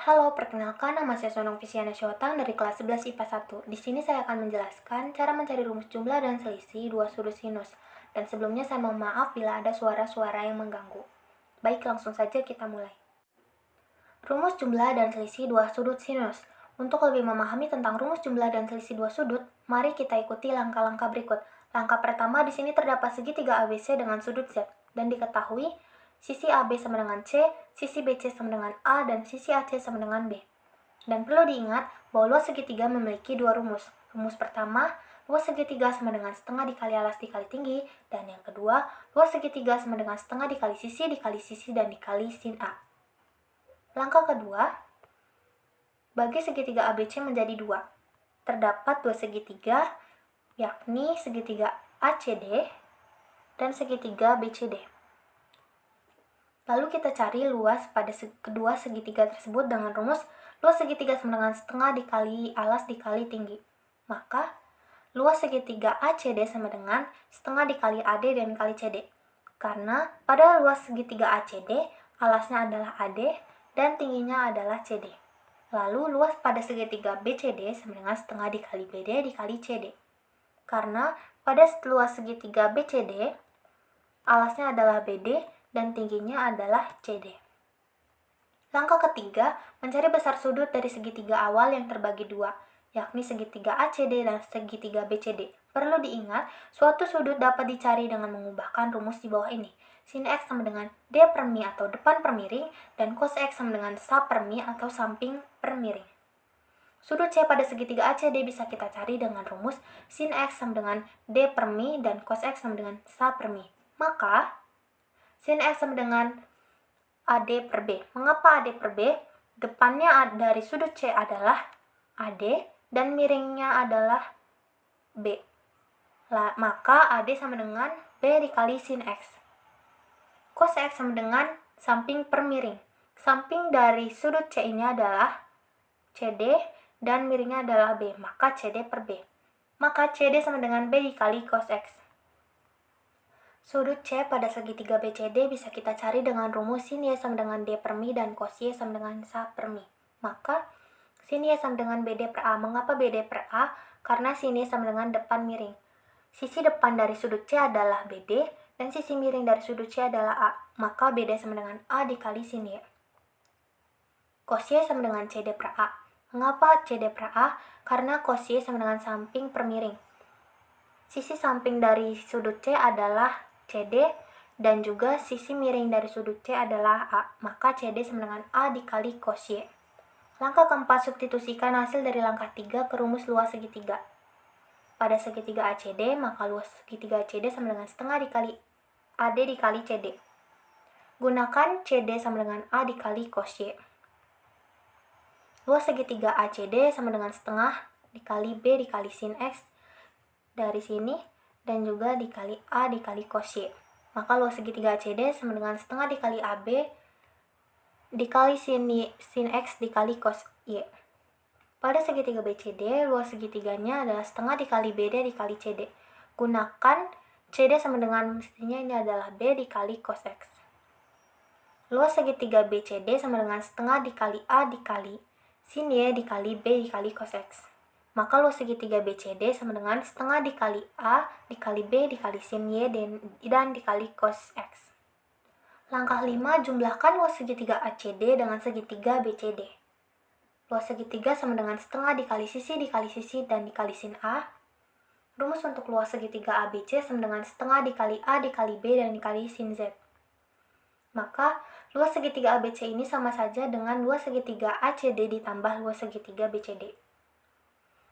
Halo, perkenalkan nama saya Sonong Visiana Syotang dari kelas 11 IPA 1. Di sini saya akan menjelaskan cara mencari rumus jumlah dan selisih dua sudut sinus. Dan sebelumnya saya mohon maaf bila ada suara-suara yang mengganggu. Baik, langsung saja kita mulai. Rumus jumlah dan selisih dua sudut sinus. Untuk lebih memahami tentang rumus jumlah dan selisih dua sudut, mari kita ikuti langkah-langkah berikut. Langkah pertama, di sini terdapat segitiga ABC dengan sudut Z, dan diketahui sisi AB sama dengan C, sisi BC sama dengan A, dan sisi AC sama dengan B. Dan perlu diingat bahwa luas segitiga memiliki dua rumus. Rumus pertama, luas segitiga sama dengan setengah dikali alas dikali tinggi, dan yang kedua, luas segitiga sama dengan setengah dikali sisi dan dikali sin A. Langkah kedua, bagi segitiga ABC menjadi dua. Terdapat dua segitiga, yakni segitiga ACD dan segitiga BCD. Lalu kita cari luas pada kedua segitiga tersebut dengan rumus luas segitiga sama dengan setengah dikali alas dikali tinggi. Maka, luas segitiga ACD sama dengan setengah dikali AD dan dikali CD. Karena pada luas segitiga ACD, alasnya adalah AD dan tingginya adalah CD. Lalu luas pada segitiga BCD sama dengan setengah dikali BD dikali CD. Karena pada luas segitiga BCD, alasnya adalah BD dan tingginya adalah CD. Langkah ketiga, mencari besar sudut dari segitiga awal yang terbagi dua, yakni segitiga ACD dan segitiga BCD. Perlu diingat, suatu sudut dapat dicari dengan mengubahkan rumus di bawah ini. Sin X sama dengan D per Mi atau depan per miring, dan cos X sama dengan sa per Mi atau samping per miring. Sudut C pada segitiga ACD bisa kita cari dengan rumus sin X sama dengan D per Mi dan cos X sama dengan sa per Mi. Maka, sin X sama dengan AD per B. Mengapa AD per B? Depannya dari sudut C adalah AD dan miringnya adalah B. Maka AD sama dengan B dikali sin X. Cos X sama dengan samping per miring. Samping dari sudut C ini adalah CD dan miringnya adalah B. Maka CD per B. Maka CD sama dengan B dikali cos X. Sudut C pada segitiga BCD bisa kita cari dengan rumus sin Y sama dengan D per Mi dan cos Y sama dengan sa per Mi. Maka, sin Y sama dengan BD per A. Mengapa BD per A? Karena sin Y sama dengan depan miring. Sisi depan dari sudut C adalah BD, dan sisi miring dari sudut C adalah A. Maka BD sama dengan A dikali sin Y. Cos Y sama dengan CD per A. Mengapa CD per A? Karena cos Y sama dengan samping per miring. Sisi samping dari sudut C adalah CD dan juga sisi miring dari sudut C adalah A. Maka CD sama dengan A dikali cos Y. Langkah keempat, substitusikan hasil dari langkah 3 ke rumus luas segitiga. Pada segitiga ACD, maka luas segitiga ACD sama dengan setengah dikali AD dikali CD. Gunakan CD sama dengan A dikali cos Y. Luas segitiga ACD sama dengan setengah dikali B dikali sin X dari sini dan juga dikali A dikali cos Y. Maka luas segitiga ACD sama dengan setengah dikali AB dikali sin X dikali cos Y. Pada segitiga BCD, luas segitiganya adalah setengah dikali BD dikali CD. Gunakan CD sama dengan mestinya ini adalah B dikali cos X. Luas segitiga BCD sama dengan setengah dikali A dikali sin Y dikali B dikali cos X. Maka luas segitiga BCD sama dengan setengah dikali A dikali B dikali sin Y dan dikali cos X. Langkah 5, jumlahkan luas segitiga ACD dengan segitiga BCD. Luas segitiga sama dengan setengah dikali sisi dan dikali sin A. Rumus untuk luas segitiga ABC sama dengan setengah dikali A dikali B dan dikali sin Z. Maka, luas segitiga ABC ini sama saja dengan luas segitiga ACD ditambah luas segitiga BCD.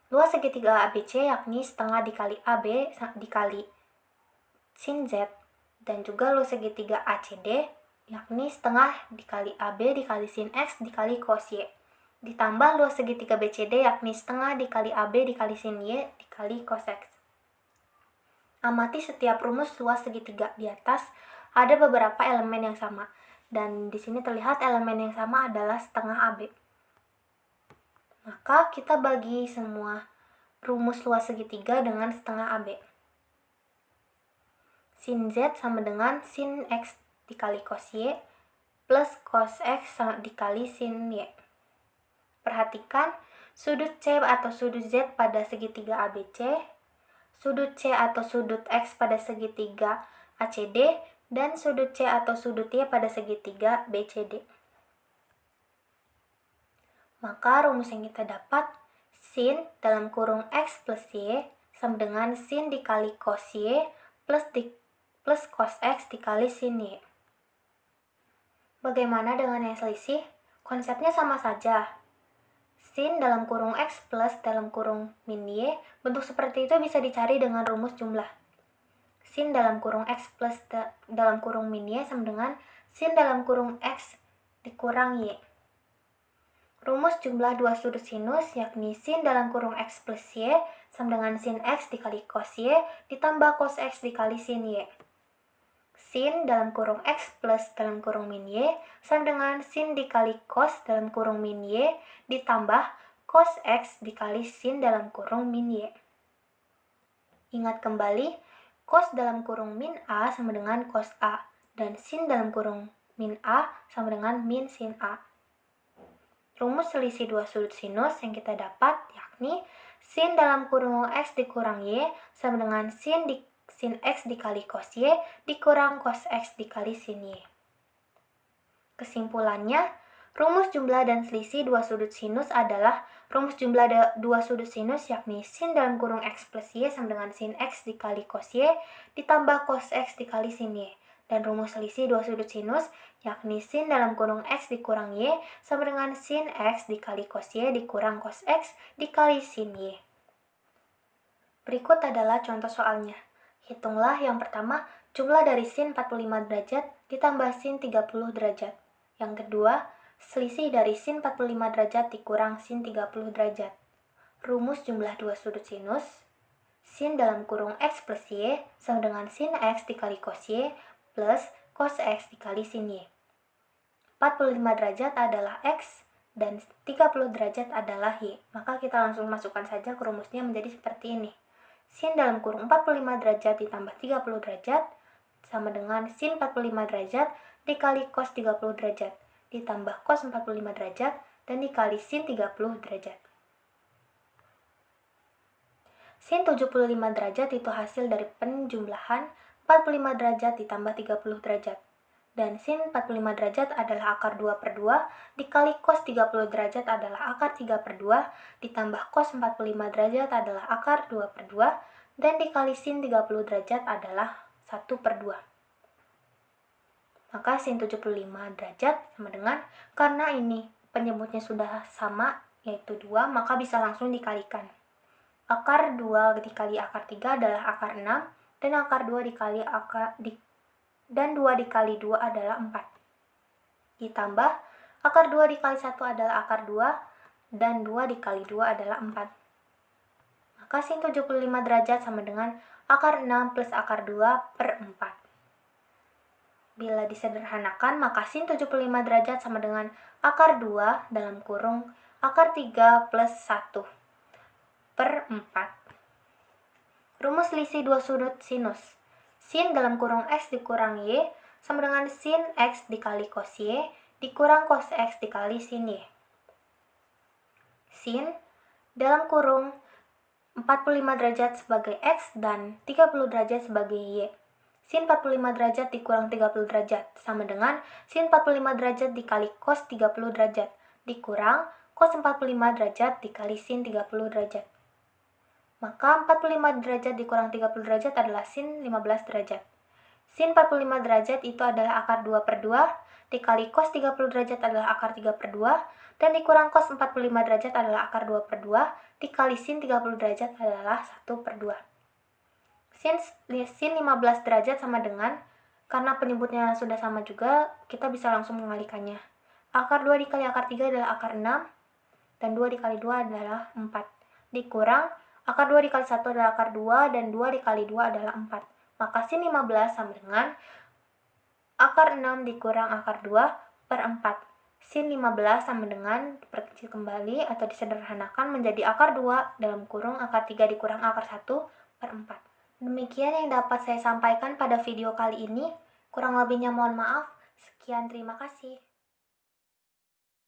Luas segitiga ABC yakni setengah dikali AB dikali sin Z, dan juga luas segitiga ACD yakni setengah dikali AB dikali sin X dikali cos Y. Ditambah luas segitiga BCD yakni setengah dikali AB dikali sin Y dikali cos X. Amati setiap rumus luas segitiga di atas ada beberapa elemen yang sama, dan di sini terlihat elemen yang sama adalah setengah AB. Maka kita bagi semua rumus luas segitiga dengan setengah AB. Sin Z sama dengan sin X dikali cos Y plus cos X dikali sin Y. Perhatikan sudut C atau sudut Z pada segitiga ABC, sudut C atau sudut X pada segitiga ACD, dan sudut C atau sudut Y pada segitiga BCD. Maka rumus yang kita dapat, sin dalam kurung X plus Y sama dengan sin dikali cos Y plus cos X dikali sin Y. Bagaimana dengan yang selisih? Konsepnya sama saja. Sin dalam kurung X plus dalam kurung min Y, bentuk seperti itu bisa dicari dengan rumus jumlah. Sin dalam kurung X plus dalam kurung min Y sama dengan sin dalam kurung X dikurang Y. Rumus jumlah dua sudut sinus yakni sin dalam kurung X plus Y sama dengan sin X dikali cos Y ditambah cos X dikali sin Y. Sin dalam kurung X plus dalam kurung min Y sama dengan sin dikali cos dalam kurung min Y ditambah cos X dikali sin dalam kurung min Y. Ingat kembali, cos dalam kurung min A sama dengan cos A, dan sin dalam kurung min A sama dengan min sin A. Rumus selisih dua sudut sinus yang kita dapat yakni sin dalam kurung X dikurang Y sama dengan sin X dikali cos Y dikurang cos X dikali sin Y. Kesimpulannya, rumus jumlah dan selisih dua sudut sinus adalah rumus jumlah dua sudut sinus yakni sin dalam kurung X plus Y sama dengan sin X dikali cos Y ditambah cos X dikali sin Y. Dan rumus selisih dua sudut sinus yakni sin dalam kurung X dikurang Y sama dengan sin X dikali cos Y dikurang cos X dikali sin Y. Berikut adalah contoh soalnya. Hitunglah yang pertama, jumlah dari sin 45 derajat ditambah sin 30 derajat. Yang kedua, selisih dari sin 45 derajat dikurang sin 30 derajat. Rumus jumlah dua sudut sinus, sin dalam kurung X plus Y sama dengan sin X dikali cos Y plus cos X dikali sin Y. 45 derajat adalah X dan 30 derajat adalah Y. Maka kita langsung masukkan saja ke rumusnya menjadi seperti ini. Sin dalam kurung 45 derajat ditambah 30 derajat sama dengan sin 45 derajat dikali cos 30 derajat ditambah cos 45 derajat dan dikali sin 30 derajat. Sin 75 derajat itu hasil dari penjumlahan 45 derajat ditambah 30 derajat. Dan sin 45 derajat adalah akar 2 per 2, dikali cos 30 derajat adalah akar 3 per 2, ditambah cos 45 derajat adalah akar 2 per 2, dan dikali sin 30 derajat adalah 1 per 2. Maka sin 75 derajat sama dengan, karena ini penyebutnya sudah sama, yaitu 2, maka bisa langsung dikalikan. Akar 2 dikali akar 3 adalah akar 6, dan akar 2 dikali 2 adalah 4. Ditambah, akar 2 dikali 1 adalah akar 2, dan 2 dikali 2 adalah 4. Maka sin 75 derajat sama dengan akar 6 plus akar 2 per 4. Bila disederhanakan, maka sin 75 derajat sama dengan akar 2 dalam kurung akar 3 plus 1 per 4. Rumus selisih dua sudut sinus. Sin dalam kurung X dikurang Y sama dengan sin X dikali cos Y dikurang cos X dikali sin Y. Sin dalam kurung 45 derajat sebagai X dan 30 derajat sebagai Y. Sin 45 derajat dikurang 30 derajat sama dengan sin 45 derajat dikali cos 30 derajat dikurang cos 45 derajat dikali sin 30 derajat. Maka 45 derajat dikurang 30 derajat adalah sin 15 derajat. Sin 45 derajat itu adalah akar 2 per 2, dikali cos 30 derajat adalah akar 3 per 2, dan dikurang cos 45 derajat adalah akar 2 per 2, dikali sin 30 derajat adalah 1 per 2. Sin 15 derajat sama dengan, karena penyebutnya sudah sama juga, kita bisa langsung mengalikannya. Akar 2 dikali akar 3 adalah akar 6, dan 2 dikali 2 adalah 4. Dikurang akar 2 dikali 1 adalah akar 2, dan 2 dikali 2 adalah 4. Maka sin 15 sama dengan akar 6 dikurang akar 2 per 4. Sin 15 sama dengan diperkecil kembali atau disederhanakan menjadi akar 2 dalam kurung akar 3 dikurang akar 1 per 4. Demikian yang dapat saya sampaikan pada video kali ini. Kurang lebihnya mohon maaf. Sekian, terima kasih.